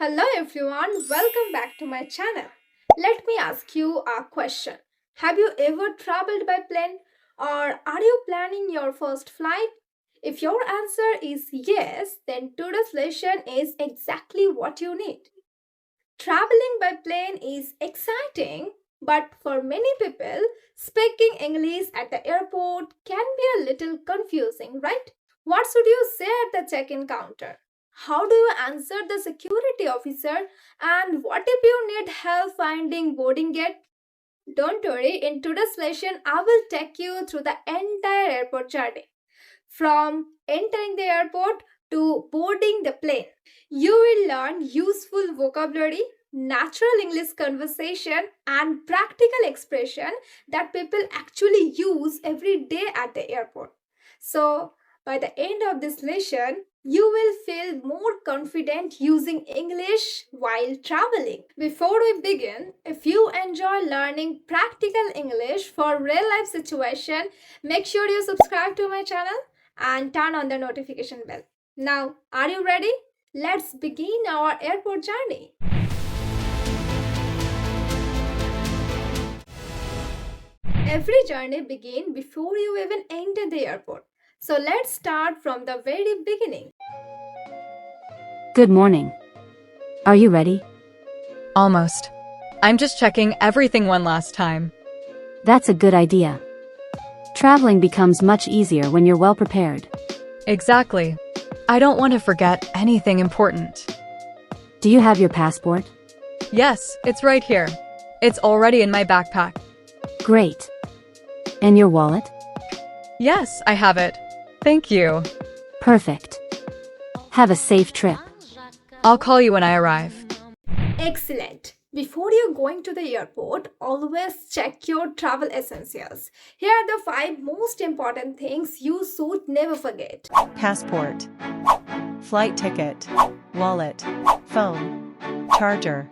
Hello everyone, welcome back to my channel. Let me ask you a question. Have you ever traveled by plane or are you planning your first flight? If your answer is yes, then today's lesson is exactly what you need. Traveling by plane is exciting, but for many people, speaking English at the airport can be a little confusing, right? What should you say at the check in counter? How do you answer the security officer? And what if you need help finding boarding gate? Don't worry, in today's lesson, I will take you through the entire airport journey. From entering the airport to boarding the plane, you will learn useful vocabulary, natural English conversation, and practical expression that people actually use every day at the airport. So, by the end of this lesson, you will feel more confident using English while traveling. Before we begin, if you enjoy learning practical English for real life situation, make sure you subscribe to my channel and turn on the notification bell. Now, are you ready? Let's begin our airport journey. Every journey begins before you even enter the airport. So let's start from the very beginning. Good morning. Are you ready? Almost. I'm just checking everything one last time. That's a good idea. Traveling becomes much easier when you're well prepared. Exactly. I don't want to forget anything important. Do you have your passport? Yes, it's right here. It's already in my backpack. Great. And your wallet? Yes, I have it. Thank you. Perfect. Have a safe trip. I'll call you when I arrive. Excellent. Before you going to the airport, always check your travel essentials. Here are the 5 most important things you should never forget. Passport, flight ticket, wallet, phone, charger.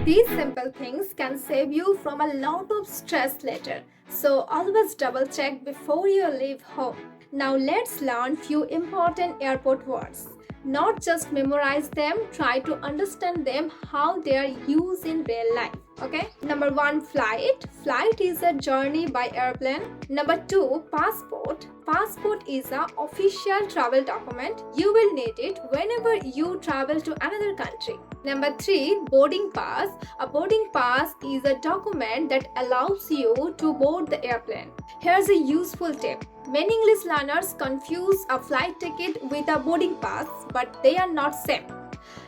These simple things can save you from a lot of stress later. So always double check before you leave home. Now let's learn few important airport words. Not just memorize them, try to understand them how they are used in real life. Okay? Number 1, flight. Flight is a journey by airplane. Number 2, passport. Passport is an official travel document. You will need it whenever you travel to another country. Number 3, boarding pass. A boarding pass is a document that allows you to board the airplane. Here's a useful tip. Many English learners confuse a flight ticket with a boarding pass, but they are not same.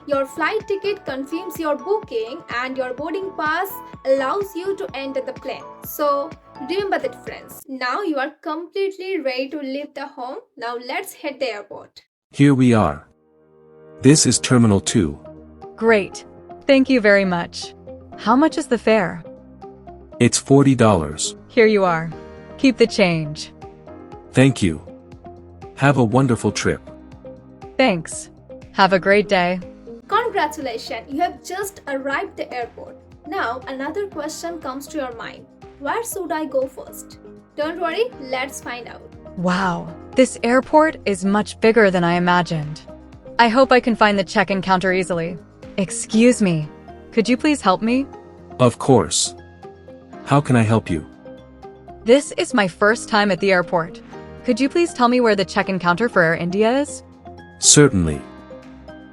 Your flight ticket confirms your booking and your boarding pass allows you to enter the plane. So remember the difference. Now you are completely ready to leave the home. Now let's hit the airport. Here we are. This is Terminal 2. Great. Thank you very much. How much is the fare? It's $40. Here you are. Keep the change. Thank you. Have a wonderful trip. Thanks. Have a great day. Congratulations, you have just arrived at the airport. Now another question comes to your mind. Where should I go first? Don't worry, let's find out. Wow, this airport is much bigger than I imagined. I hope I can find the check-in counter easily. Excuse me, could you please help me? Of course. How can I help you? This is my first time at the airport. Could you please tell me where the check-in counter for Air India is? Certainly.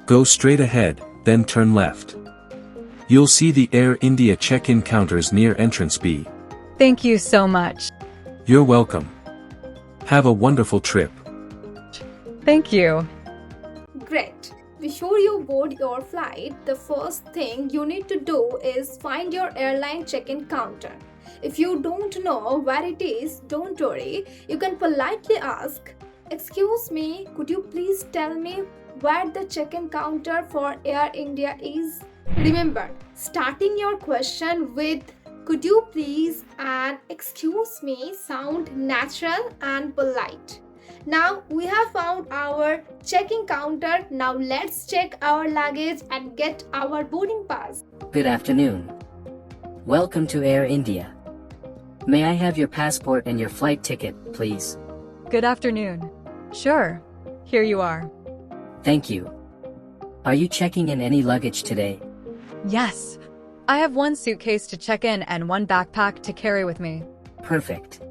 Go straight ahead, then turn left. You'll see the Air India check-in counters near entrance B. Thank you so much. You're welcome. Have a wonderful trip. Thank you. Great. Before you board your flight, the first thing you need to do is find your airline check-in counter. If you don't know where it is, don't worry. You can politely ask, "Excuse me, could you please tell me where the check-in counter for Air India is?" Remember, starting your question with "could you please" and "excuse me" sound natural and polite. Now we have found our check-in counter. Now let's check our luggage and get our boarding pass. Good afternoon. Welcome to Air India. May I have your passport and your flight ticket, please? Good afternoon. Sure. Here you are. Thank you. Are you checking in any luggage today? Yes. I have one suitcase to check in and one backpack to carry with me. Perfect.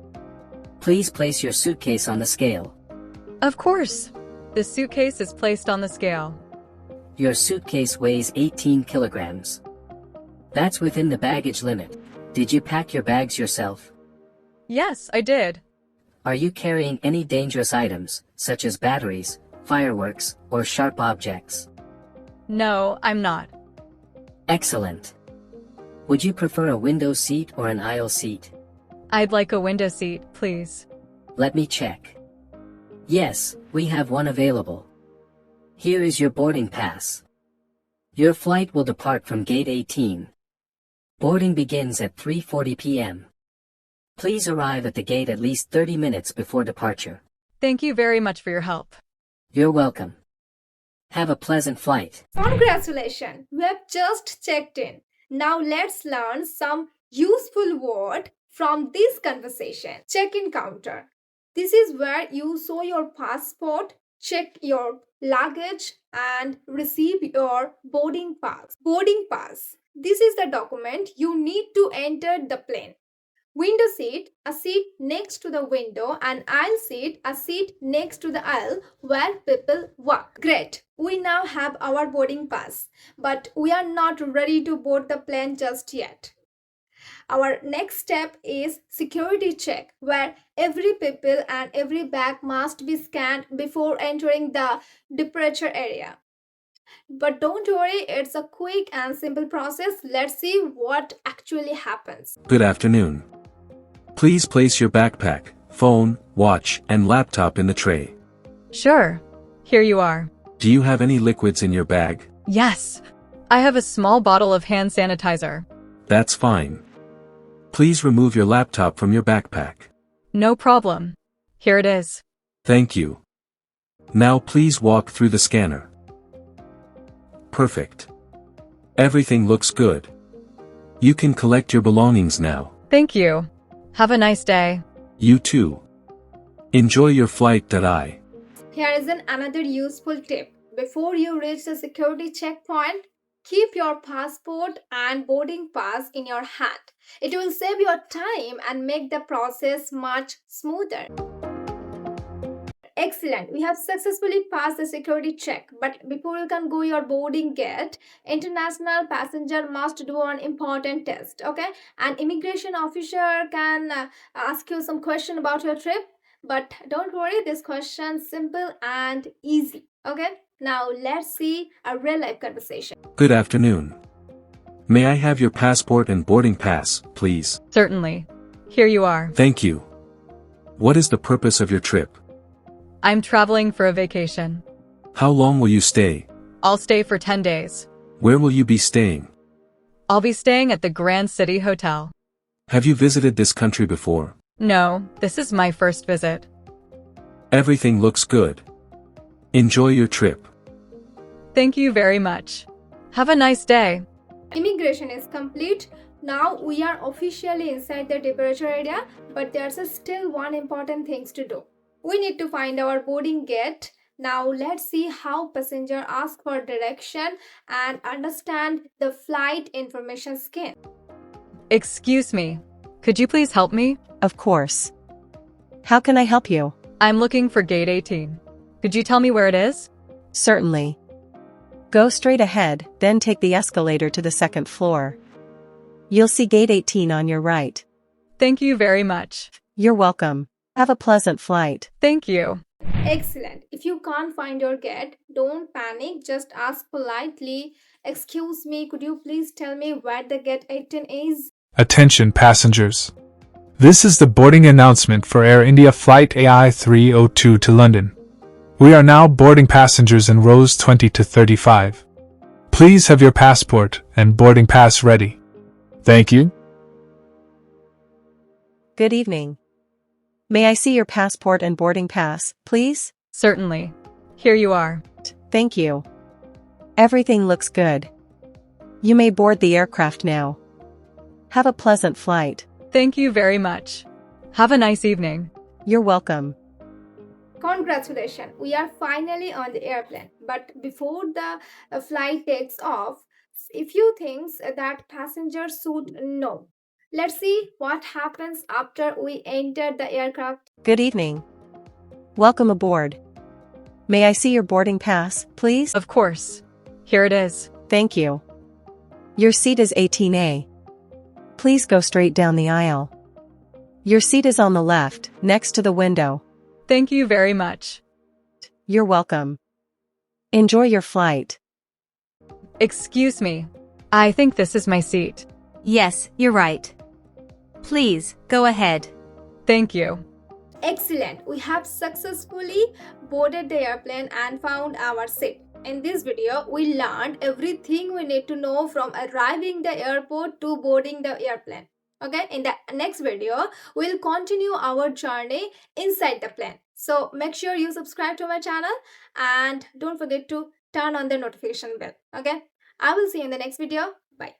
Please place your suitcase on the scale. Of course. The suitcase is placed on the scale. Your suitcase weighs 18 kilograms. That's within the baggage limit. Did you pack your bags yourself? Yes, I did. Are you carrying any dangerous items, such as batteries, fireworks, or sharp objects? No, I'm not. Excellent. Would you prefer a window seat or an aisle seat? I'd like a window seat, please. Let me check. Yes, we have one available. Here is your boarding pass. Your flight will depart from Gate 18. Boarding begins at 3:40 p.m. Please arrive at the gate at least 30 minutes before departure. Thank you very much for your help. You're welcome. Have a pleasant flight. Congratulations, we have just checked in. Now let's learn some useful word from this conversation. Check-in counter. This is where you show your passport, check your luggage and receive your boarding pass. Boarding pass. This is the document you need to enter the plane. Window seat, a seat next to the window, and aisle seat, a seat next to the aisle where people walk. Great, we now have our boarding pass, but we are not ready to board the plane just yet. Our next step is security check, where every people and every bag must be scanned before entering the departure area. But don't worry, it's a quick and simple process. Let's see what actually happens. Good afternoon. Please place your backpack, phone, watch, and laptop in the tray. Sure. Here you are. Do you have any liquids in your bag? Yes. I have a small bottle of hand sanitizer. That's fine. Please remove your laptop from your backpack. No problem. Here it is. Thank you. Now please walk through the scanner. Perfect. Everything looks good. You can collect your belongings now. Thank you. Have a nice day. You too. Enjoy your flight. Here is another useful tip. Before you reach the security checkpoint, keep your passport and boarding pass in your hand. It will save your time and make the process much smoother. Excellent. We have successfully passed the security check. But before you can go your boarding gate, international passenger must do an important test. Okay? An immigration officer can ask you some question about your trip. But don't worry, this question is simple and easy. Okay? Now let's see a real life conversation. Good afternoon. May I have your passport and boarding pass, please? Certainly. Here you are. Thank you. What is the purpose of your trip? I'm traveling for a vacation. How long will you stay? I'll stay for 10 days. Where will you be staying? I'll be staying at the Grand City Hotel. Have you visited this country before? No, this is my first visit. Everything looks good. Enjoy your trip. Thank you very much. Have a nice day. Immigration is complete. Now we are officially inside the departure area, but there's still one important thing to do. We need to find our boarding gate. Now let's see how passenger ask for direction and understand the flight information scan. Excuse me. Could you please help me? Of course. How can I help you? I'm looking for gate 18. Could you tell me where it is? Certainly. Go straight ahead, then take the escalator to the second floor. You'll see gate 18 on your right. Thank you very much. You're welcome. Have a pleasant flight. Thank you. Excellent. If you can't find your gate, don't panic. Just ask politely. Excuse me, could you please tell me where the gate 18 is? Attention passengers. This is the boarding announcement for Air India Flight AI 302 to London. We are now boarding passengers in rows 20 to 35. Please have your passport and boarding pass ready. Thank you. Good evening. May I see your passport and boarding pass, please? Certainly. Here you are. Thank you. Everything looks good. You may board the aircraft now. Have a pleasant flight. Thank you very much. Have a nice evening. You're welcome. Congratulations, we are finally on the airplane. But before the flight takes off, a few things that passengers should know. Let's see what happens after we enter the aircraft. Good evening. Welcome aboard. May I see your boarding pass, please? Of course. Here it is. Thank you. Your seat is 18A. Please go straight down the aisle. Your seat is on the left, next to the window. Thank you very much. You're welcome. Enjoy your flight. Excuse me. I think this is my seat. Yes, you're right. Please, go ahead. Thank you. Excellent, we have successfully boarded the airplane and found our seat. In this video, we learned everything we need to know from arriving the airport to boarding the airplane. Okay, in the next video, we'll continue our journey inside the plane. So make sure you subscribe to my channel and don't forget to turn on the notification bell. Okay, I will see you in the next video. Bye.